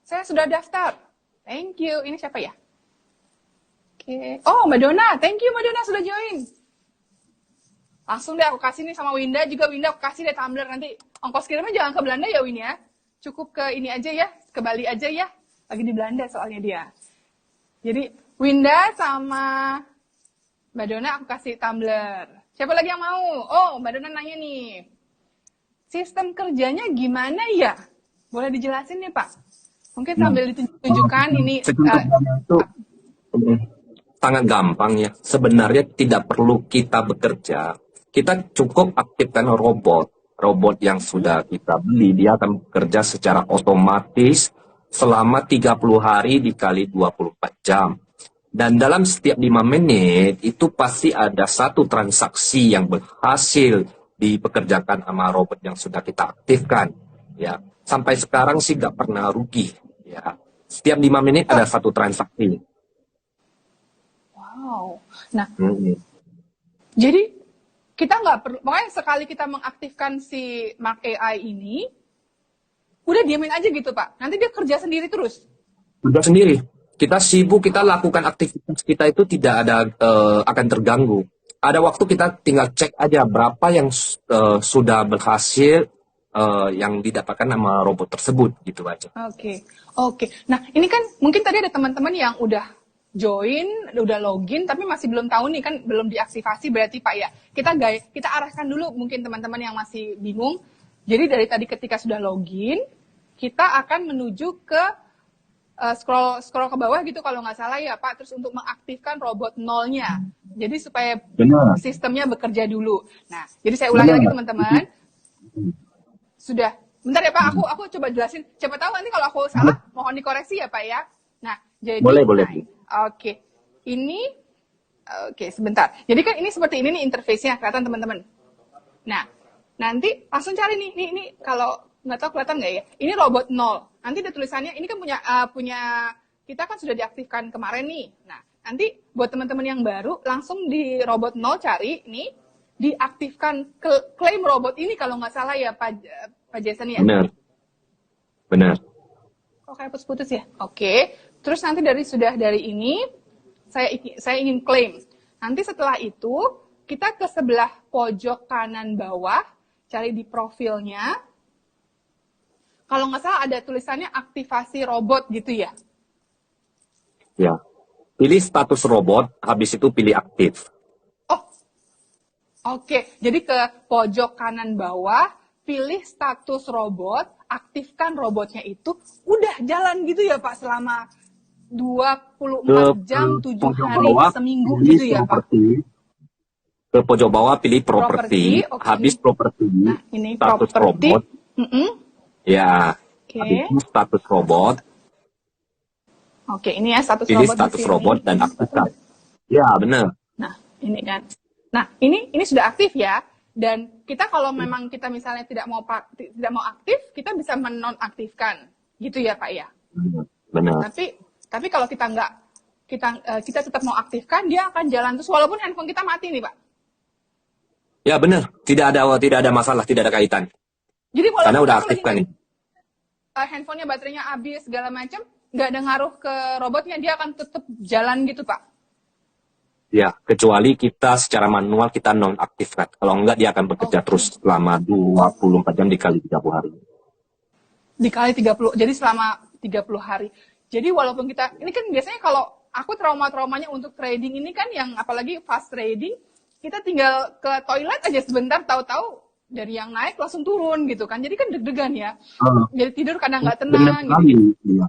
saya sudah daftar. Thank you. Ini siapa ya? Oke. Oh, Mbak Dona. Thank you Mbak Dona sudah join. Langsung deh aku kasih nih sama Winda juga. Winda aku kasih deh tumbler nanti. Ongkos kirimnya jangan ke Belanda ya Win ya. Cukup ke ini aja ya, ke Bali aja ya. Lagi di Belanda soalnya dia. Jadi Winda sama Mbak Dona aku kasih tumbler. Siapa lagi yang mau? Oh, Mbak Dona nanya nih. Sistem kerjanya gimana ya? Boleh dijelasin nih Pak? Mungkin sambil ditunjukkan ini. Itu sangat gampang ya. Sebenarnya tidak perlu kita bekerja. Kita cukup aktifkan robot. Robot yang sudah kita beli, dia akan bekerja secara otomatis selama 30 hari dikali 24 jam. Dan dalam setiap 5 menit, itu pasti ada satu transaksi yang berhasil dipekerjakan sama robot yang sudah kita aktifkan. Ya, sampai sekarang sih nggak pernah rugi. Ya, setiap 5 menit ada satu transaksi. Wow. Nah, jadi kita nggak perlu, makanya sekali kita mengaktifkan si Mark AI ini, udah diamin aja gitu Pak. Nanti dia kerja sendiri terus. Kerja sendiri. Kita sibuk, kita lakukan aktivitas kita itu tidak ada akan terganggu. Ada waktu kita tinggal cek aja berapa yang sudah berhasil yang didapatkan sama robot tersebut gitu aja. Oke. Nah ini kan mungkin tadi ada teman-teman yang udah join, udah login, tapi masih belum tahu nih kan belum diaktifasi berarti Pak ya. Kita arahkan dulu mungkin teman-teman yang masih bingung. Jadi dari tadi ketika sudah login, kita akan menuju ke scroll ke bawah gitu kalau nggak salah ya Pak, terus untuk mengaktifkan robot nolnya. Jadi supaya sistemnya bekerja dulu. Nah, jadi saya ulangi lagi teman-teman. Sudah. Bentar ya Pak, aku coba jelasin. Siapa tahu nanti kalau aku salah, mohon dikoreksi ya Pak ya. Nah, jadi boleh. Oke. Ini sebentar. Jadi kan ini seperti ini nih interface-nya, kelihatan teman-teman. Nah, nanti langsung cari nih. Ini kalau nggak tahu kelihatan nggak ya? Ini robot 0. Nanti ada tulisannya, ini kan punya kita kan sudah diaktifkan kemarin nih. Nah, nanti buat teman-teman yang baru, langsung di robot 0 cari, ini diaktifkan klaim robot ini kalau nggak salah ya Pak Jason ya? Benar. Kok kayak putus-putus ya? Oke. Terus nanti dari ini, saya ingin klaim. Nanti setelah itu, kita ke sebelah pojok kanan bawah, cari di profilnya. Kalau nggak salah ada tulisannya aktivasi robot gitu ya? Ya. Pilih status robot, habis itu pilih aktif. Oh, oke. Jadi ke pojok kanan bawah, pilih status robot, aktifkan robotnya itu, udah jalan gitu ya Pak selama 24 jam, 7 hari, seminggu gitu ya Pak? Ke pojok bawah pilih properti, okay. Habis properti, nah, ini status property. Robot. Ya, habis itu status robot. Oke, ini ya status pilih robot. Pilih status robot dan aktifkan. Ya, benar. Nah, ini kan. Nah, ini sudah aktif ya. Dan kita kalau memang kita misalnya tidak mau aktif, kita bisa menonaktifkan. Gitu ya, Pak ya? Benar. Tapi kalau kita tetap mau aktifkan, dia akan jalan terus walaupun handphone kita mati nih, Pak. Ya, benar. Tidak ada masalah, tidak ada kaitan. Jadi karena udah aktifkan nih. Handphonenya baterainya habis segala macam, nggak ada ngaruh ke robotnya, dia akan tetap jalan gitu Pak. Ya, kecuali kita secara manual kita nonaktifkan. Kalau enggak dia akan bekerja Oke. terus selama 24 jam dikali 30 hari. Dikali 30, jadi selama 30 hari. Jadi walaupun kita, ini kan biasanya kalau aku traumanya untuk trading ini kan yang apalagi fast trading, kita tinggal ke toilet aja sebentar, tahu-tahu dari yang naik langsung turun gitu kan. Jadi kan deg-degan ya. Ah, Jadi tidur kadang nggak benar tenang sekali. gitu. Iya.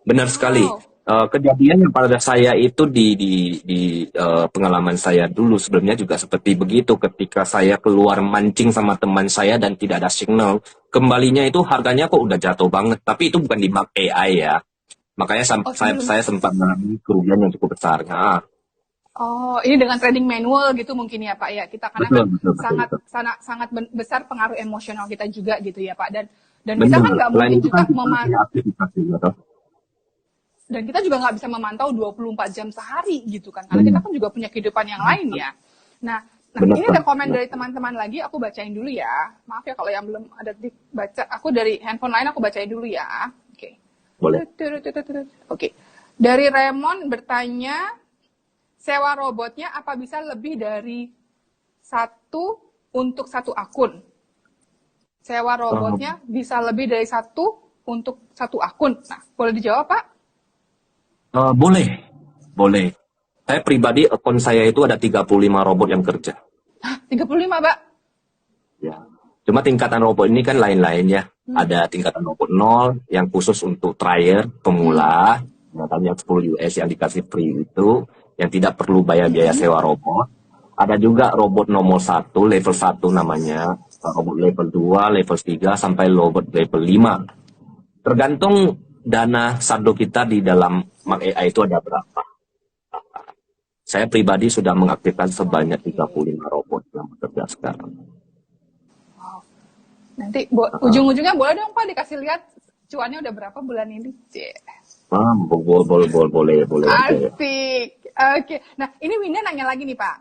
Benar sekali. Wow. Kejadian yang pada saya itu di pengalaman saya dulu sebelumnya juga seperti begitu. Ketika saya keluar mancing sama teman saya dan tidak ada signal, kembalinya itu harganya kok udah jatuh banget. Tapi itu bukan di mark AI ya. Makanya Oh saya, sebelum, saya sempat mengalami kerugian yang cukup besar. Nah, oh ini dengan trading manual gitu mungkin ya Pak ya. Kita karena betul, kan betul, betul, sangat betul. sangat sangat besar pengaruh emosional kita juga gitu ya Pak. Dan kita kan Benar. nggak Selain mungkin itu kan juga kita punya aktivitas juga, toh. dan kita juga nggak bisa memantau 24 jam sehari gitu kan karena kita Benar, kan juga punya kehidupan yang lain ya. Nah, benar, ini ada Pak. komen Benar. dari teman-teman lagi, aku bacain dulu ya. Maaf ya kalau yang belum ada dibaca, aku dari handphone lain aku bacain dulu ya. Oke. Boleh. Oke. Dari Raymond bertanya, sewa robotnya apa bisa lebih dari satu untuk satu akun? Sewa robotnya bisa lebih dari satu untuk satu akun. Nah, boleh dijawab Pak? Boleh, boleh. Saya pribadi, akun saya itu ada 35 robot yang kerja. 35 Pak. Ya. Cuma tingkatan robot ini kan lain-lain ya. Ada tingkatan robot 0 yang khusus untuk trial, pemula, yang 10 US yang dikasih free itu, yang tidak perlu bayar biaya sewa robot. Ada juga robot nomor 1, level 1 namanya, robot level 2, level 3, sampai robot level 5. Tergantung dana saldo kita di dalam Mark AI itu ada berapa. Saya pribadi sudah mengaktifkan sebanyak 35 robot yang bekerja sekarang. Wow. Nanti ujung-ujungnya boleh dong Pak dikasih lihat cuannya udah berapa bulan ini. Boleh aja ya. Asik. Oke. Nah, ini Winda nanya lagi nih Pak.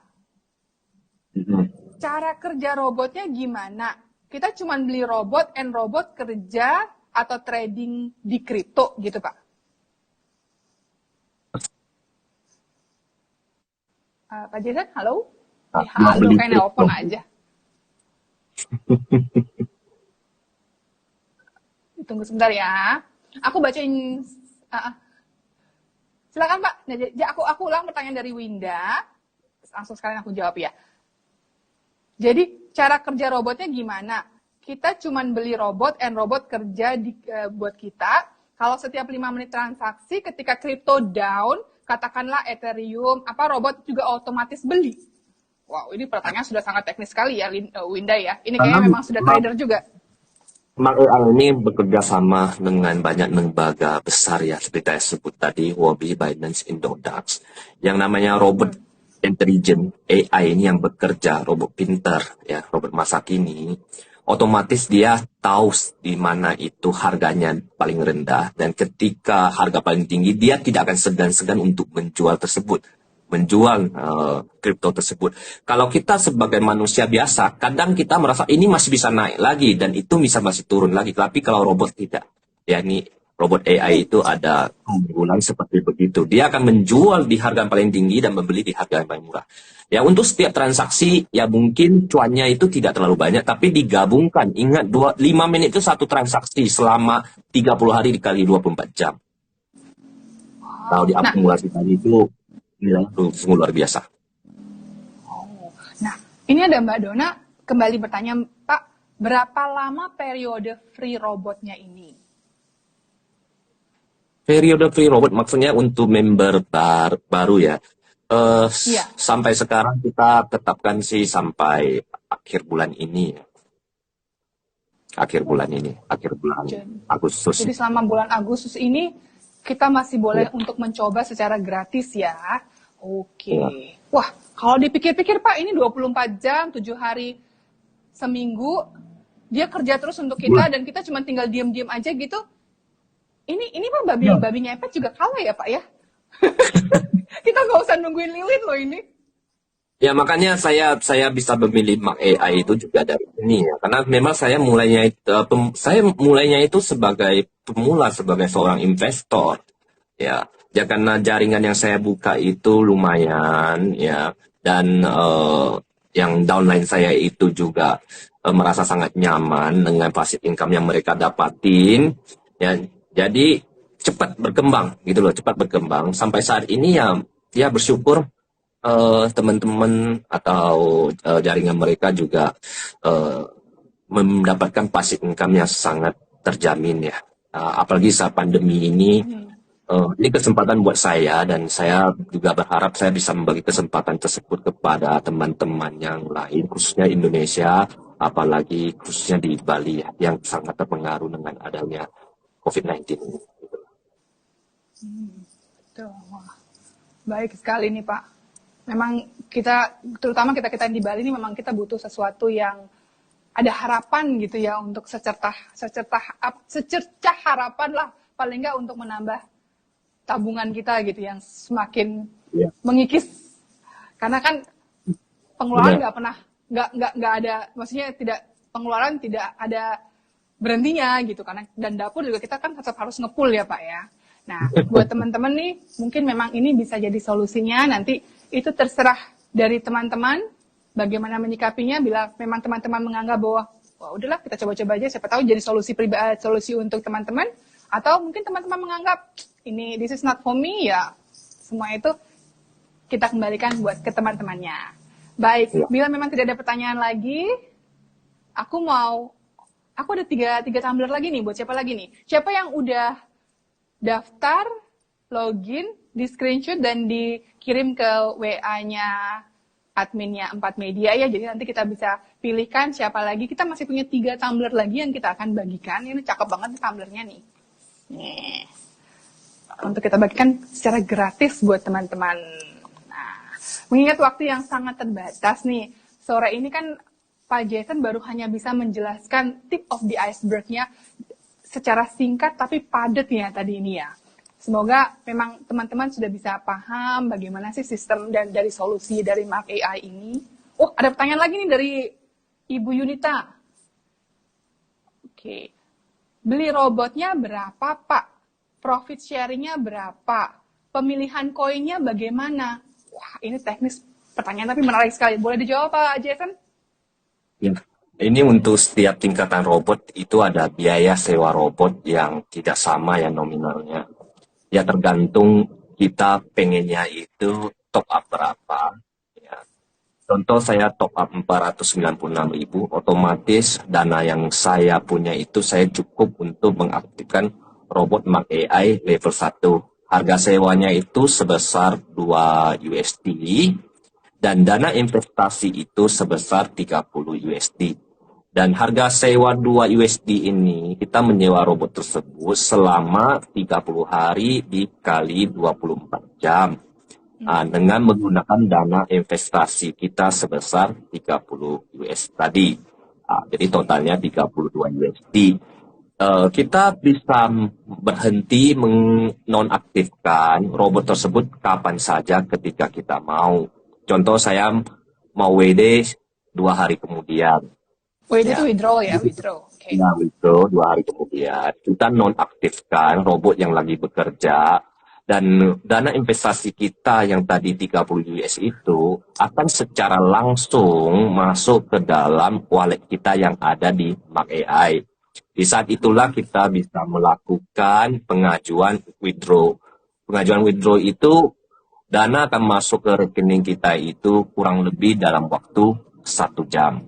Mm-mm. Cara kerja robotnya gimana? Kita cuma beli robot and robot kerja atau trading di kripto gitu Pak? Pak Jason, halo? Mau Halo, beli kayak kripto. nelpon aja. Tunggu sebentar ya. Aku bacain. Silakan Pak. Nah, jadi aku ulang pertanyaan dari Winda. Langsung sekalian aku jawab ya. Jadi cara kerja robotnya gimana? Kita cuma beli robot and robot kerja buat kita. Kalau setiap 5 menit transaksi, ketika kripto down, katakanlah Ethereum, robot juga otomatis beli. Wow, ini pertanyaan sudah sangat teknis sekali ya, Winda ya. Ini kayaknya memang sudah trader juga. Mark AI ini bekerja sama dengan banyak lembaga besar ya, seperti saya sebut tadi, Huobi, Binance, Indodax. Yang namanya robot intelligent AI ini yang bekerja, robot pintar ya, robot masa kini, otomatis dia tahu di mana itu harganya paling rendah, dan ketika harga paling tinggi dia tidak akan segan-segan untuk menjual kripto tersebut. Kalau kita sebagai manusia biasa, kadang kita merasa ini masih bisa naik lagi dan itu bisa masih turun lagi. Tapi kalau robot tidak, yakni robot AI itu ada keunggulan seperti begitu. Dia akan menjual di harga yang paling tinggi dan membeli di harga yang paling murah. Ya, untuk setiap transaksi ya mungkin cuannya itu tidak terlalu banyak, tapi digabungkan. Ingat, 5 menit itu satu transaksi selama 30 hari dikali 24 jam. Kalau diakumulasi tadi itu sungguh luar biasa. Nah, ini ada Mbak Dona kembali bertanya, Pak, berapa lama periode free robotnya ini? Periode free robot maksudnya untuk member baru ya. Iya. Sampai sekarang kita tetapkan sih sampai akhir bulan ini. Akhir bulan Agustus. Jadi selama bulan Agustus ini kita masih boleh untuk mencoba secara gratis ya. Oke. Ya. Wah, kalau dipikir-pikir Pak, ini 24 jam, 7 hari seminggu, dia kerja terus untuk kita dan kita cuma tinggal diem-diem aja gitu. Ini Pak, babi ngepet juga kalah ya Pak ya? Kita nggak usah nungguin Lilin loh ini. Ya, makanya saya bisa memilih Mark AI itu juga dari ini ya. Karena memang saya mulainya itu sebagai pemula, sebagai seorang investor. Ya, Ya karena jaringan yang saya buka itu lumayan ya, dan yang downline saya itu juga merasa sangat nyaman dengan passive income yang mereka dapatin ya. Jadi cepat berkembang gitu loh, cepat berkembang sampai saat ini ya. Ya bersyukur teman-teman atau jaringan mereka juga eh, mendapatkan passive income yang sangat terjamin ya. Apalagi saat pandemi ini, ini kesempatan buat saya, dan saya juga berharap saya bisa membagi kesempatan tersebut kepada teman-teman yang lain, khususnya Indonesia, apalagi khususnya di Bali ya, yang sangat terpengaruh dengan adanya COVID-19 ini. Tuh, wah, baik sekali nih Pak. Memang kita, terutama kita di Bali ini memang kita butuh sesuatu yang ada harapan gitu ya, untuk secercah harapan lah paling nggak untuk menambah tabungan kita gitu yang semakin Ya, mengikis, karena kan pengeluaran benar. nggak pernah nggak ada, maksudnya tidak, pengeluaran tidak ada berhentinya gitu, karena dan dapur juga kita kan tetap harus ngepul ya Pak ya. Nah, buat teman-teman nih, mungkin memang ini bisa jadi solusinya. Nanti itu terserah dari teman-teman bagaimana menyikapinya. Bila memang teman-teman menganggap bahwa wah udahlah kita coba-coba aja, siapa tahu jadi solusi pribadi, solusi untuk teman-teman. Atau mungkin teman-teman menganggap ini this is not for me, ya semua itu kita kembalikan buat ke teman-temannya. Baik, Ya. bila memang tidak ada pertanyaan lagi, aku ada tiga tumbler lagi nih. Buat siapa lagi nih? Siapa yang udah daftar, login, di screenshot dan dikirim ke WA-nya adminnya 4 Media ya. Jadi nanti kita bisa pilihkan siapa lagi. Kita masih punya 3 tumbler lagi yang kita akan bagikan. Ini cakep banget nih tumblernya nih. Nih. Untuk kita bagikan secara gratis buat teman-teman. Nah, mengingat waktu yang sangat terbatas nih, sore ini kan Pak Jason baru hanya bisa menjelaskan tip of the iceberg-nya secara singkat tapi padat ya tadi ini ya. Semoga memang teman-teman sudah bisa paham bagaimana sih sistem dan dari solusi dari Mark AI ini. Oh, ada pertanyaan lagi nih dari Ibu Yunita. Oke. Beli robotnya berapa, Pak? Profit sharing-nya berapa? Pemilihan koinnya bagaimana? Wah, ini teknis pertanyaan tapi menarik sekali. Boleh dijawab, Pak Jason? Ya. Ini untuk setiap tingkatan robot itu ada biaya sewa robot yang tidak sama ya nominalnya. Ya tergantung kita pengennya itu top up berapa. Ya. Contoh saya top up 496.000, otomatis dana yang saya punya itu saya cukup untuk mengaktifkan robot Mark AI level 1. Harga sewanya itu sebesar 2 USD dan dana investasi itu sebesar 30 USD. Dan harga sewa 2 USD ini kita menyewa robot tersebut selama 30 hari dikali 24 jam. Dengan menggunakan dana investasi kita sebesar 30 US tadi. Jadi totalnya 32 USD. Kita bisa berhenti menonaktifkan robot tersebut kapan saja ketika kita mau. Contoh saya mau WD 2 hari kemudian. Oh, itu Ya, withdraw ya, withdraw. Oke. nah, itu 2 hari kemudian kita nonaktifkan robot yang lagi bekerja, dan dana investasi kita yang tadi 30 US itu akan secara langsung masuk ke dalam wallet kita yang ada di Mark AI. Di saat itulah kita bisa melakukan pengajuan withdraw. Pengajuan withdraw itu dana akan masuk ke rekening kita itu kurang lebih dalam waktu 1 jam.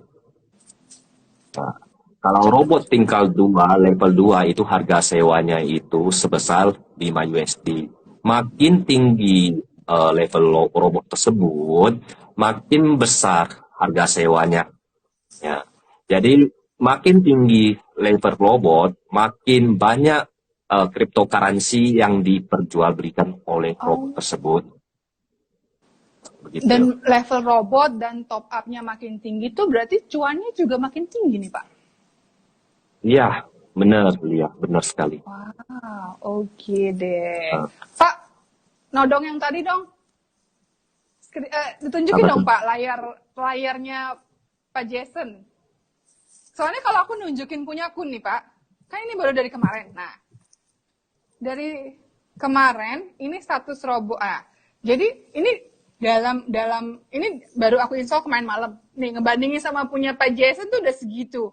Nah, kalau robot tingkat 2, level 2 itu harga sewanya itu sebesar 5 USD. Makin tinggi level robot tersebut, makin besar harga sewanya. Ya. Jadi makin tinggi level robot, makin banyak cryptocurrency yang diperjualbelikan oleh Oh. robot tersebut. Begitu. Dan level robot dan top up-nya makin tinggi tuh berarti cuannya juga makin tinggi nih, Pak? Iya, benar sekali. Wow, oke deh. Nah, Pak, nodong yang tadi dong. Ditunjukin apa dong tuh? Pak layarnya Pak Jason. Soalnya kalau aku nunjukin punya akun nih Pak, kan ini baru dari kemarin. Nah, dari kemarin ini status robot. Jadi ini dalam ini baru aku install kemarin malam. Nih ngebandingin sama punya Pak Jason tuh udah segitu.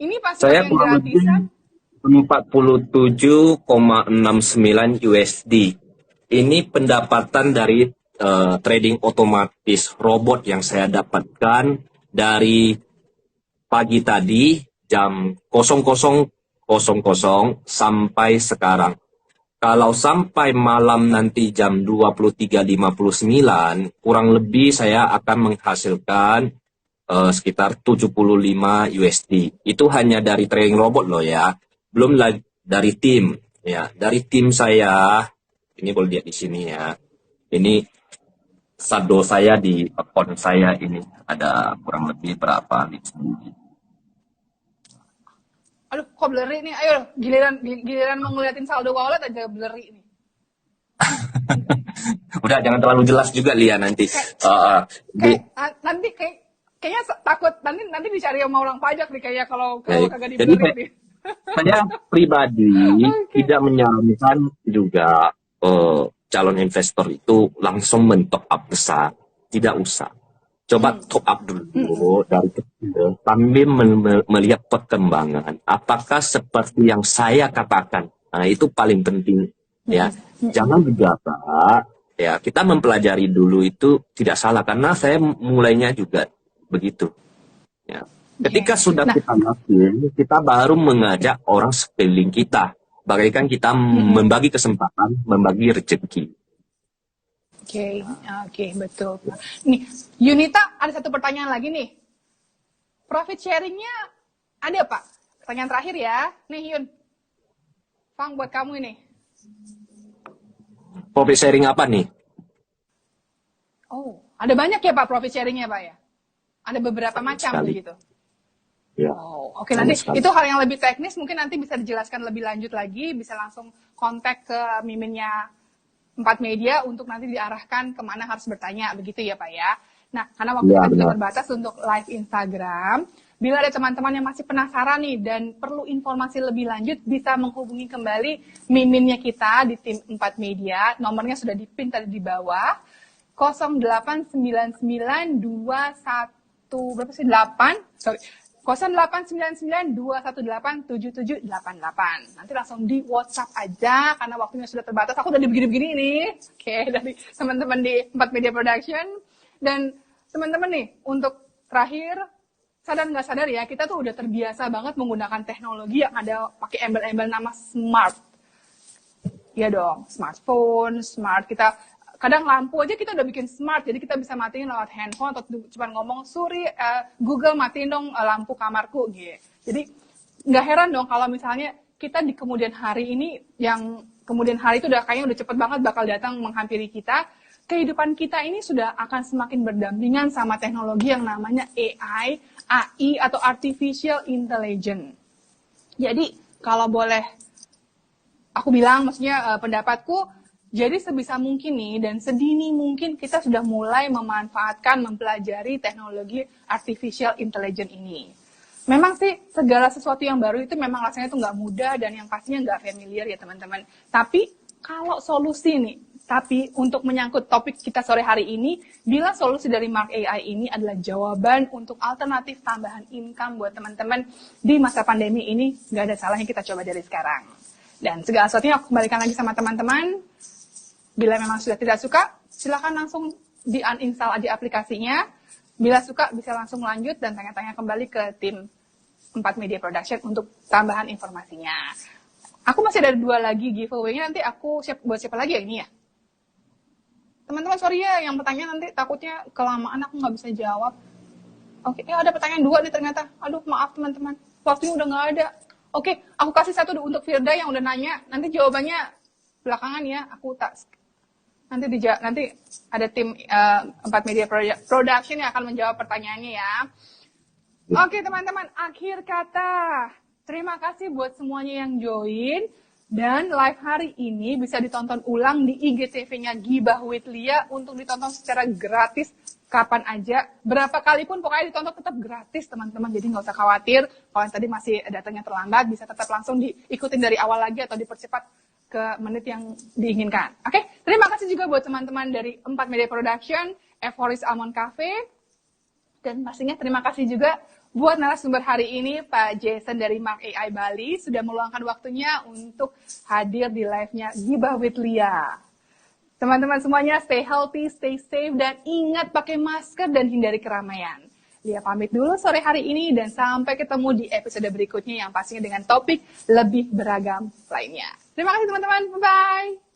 Ini pas Saya yang kurang lebih gratisan 47,69 USD. Ini pendapatan dari trading otomatis robot yang saya dapatkan dari pagi tadi jam 00.00 sampai sekarang. Kalau sampai malam nanti jam 23.59, kurang lebih saya akan menghasilkan sekitar 75 USD. Itu hanya dari trading robot loh ya. Belum lagi dari tim. Ya, dari tim saya, ini boleh lihat di sini ya. Ini saldo saya di account saya ini ada kurang lebih berapa di sini. aduh kok blurry nih. Ayo giliran mau ngeliatin saldo wallet aja blurry nih. Udah jangan terlalu jelas juga Lia nanti. Kayaknya takut nanti dicari sama orang pajak nih kayak kalau kagak Jadi di-blurry nih. saya pribadi tidak menyarankan juga calon investor itu langsung men-top up besar. Tidak usah. Coba top up dulu dari kecil sambil melihat perkembangan. Apakah seperti yang saya katakan? Nah, itu paling penting ya. Jangan gegabah. Ya, kita mempelajari dulu itu tidak salah karena saya mulainya juga begitu. Ya. Ketika sudah kita yakin, kita baru mengajak orang sekeliling kita. Bagaikan kita membagi kesempatan, membagi rezeki. Oke, betul. Nih, Yunita ada satu pertanyaan lagi nih. Profit sharingnya ada Pak? Pertanyaan terakhir ya. Nih Yun, Fang buat kamu ini. Profit sharing apa nih? Oh, ada banyak ya Pak profit sharingnya Pak ya? Ada beberapa macam begitu. Ya. Oh, oke nanti sekali. Itu hal yang lebih teknis mungkin nanti bisa dijelaskan lebih lanjut lagi, bisa langsung kontak ke miminnya 4 Media untuk nanti diarahkan kemana harus bertanya, begitu ya Pak ya. Nah, karena waktu kita juga terbatas untuk live Instagram, bila ada teman-teman yang masih penasaran nih dan perlu informasi lebih lanjut, bisa menghubungi kembali miminnya kita di tim 4 Media, nomornya sudah dipin tadi di bawah, 08992188. Nanti langsung di WhatsApp aja karena waktunya sudah terbatas. Aku udah begini-begini nih. Oke, dari teman-teman di 4 Media Production. Dan teman-teman nih, untuk terakhir, sadar nggak sadar ya, kita tuh udah terbiasa banget menggunakan teknologi yang ada pakai embel-embel nama smart. Iya dong, smartphone, smart. Kita kadang lampu aja kita udah bikin smart, jadi kita bisa matiin lewat handphone atau cuma ngomong Suri, Google matiin dong lampu kamarku gitu. Jadi nggak heran dong kalau misalnya kita di kemudian hari ini, yang kemudian hari itu udah kayaknya udah cepet banget bakal datang menghampiri kita. Kehidupan kita ini sudah akan semakin berdampingan sama teknologi yang namanya AI atau Artificial Intelligence. Jadi kalau boleh aku bilang, maksudnya pendapatku, jadi sebisa mungkin nih dan sedini mungkin kita sudah mulai memanfaatkan, mempelajari teknologi artificial intelligence ini. Memang sih segala sesuatu yang baru itu memang rasanya itu nggak mudah dan yang pastinya nggak familiar ya teman-teman. Tapi kalau solusi nih, tapi untuk menyangkut topik kita sore hari ini, bila solusi dari Mark AI ini adalah jawaban untuk alternatif tambahan income buat teman-teman di masa pandemi ini, nggak ada salahnya kita coba dari sekarang. Dan segala sesuatunya aku kembalikan lagi sama teman-teman. Bila memang sudah tidak suka, silakan langsung di-uninstall aja aplikasinya. Bila suka, bisa langsung lanjut dan tanya-tanya kembali ke tim 4 Media Production untuk tambahan informasinya. Aku masih ada 2 lagi giveaway-nya, nanti aku buat siapa lagi ya ini ya? Teman-teman, sorry ya, yang pertanyaan nanti takutnya kelamaan aku nggak bisa jawab. Oke, ada pertanyaan 2 nih ternyata. Aduh, maaf teman-teman, waktunya udah nggak ada. Oke, aku kasih 1 untuk Firda yang udah nanya. Nanti jawabannya belakangan ya, aku tak... Nanti ada tim 4 Media Production yang akan menjawab pertanyaannya ya. Oke teman-teman, akhir kata. Terima kasih buat semuanya yang join. Dan live hari ini bisa ditonton ulang di IGTV-nya Gibah with Lia untuk ditonton secara gratis kapan aja. Berapa kali pun pokoknya ditonton tetap gratis teman-teman. Jadi nggak usah khawatir. Kalau yang tadi masih datangnya terlambat, bisa tetap langsung diikutin dari awal lagi atau dipercepat ke menit yang diinginkan. Oke, terima kasih juga buat teman-teman dari 4 Media Production, Evoris Almond Cafe, dan pastinya terima kasih juga buat narasumber hari ini Pak Jason dari Mark AI Bali sudah meluangkan waktunya untuk hadir di live-nya Gibah with Lia. Teman-teman semuanya stay healthy, stay safe, dan ingat pakai masker dan hindari keramaian. Lia pamit dulu sore hari ini dan sampai ketemu di episode berikutnya yang pastinya dengan topik lebih beragam lainnya. Terima kasih teman-teman, bye-bye.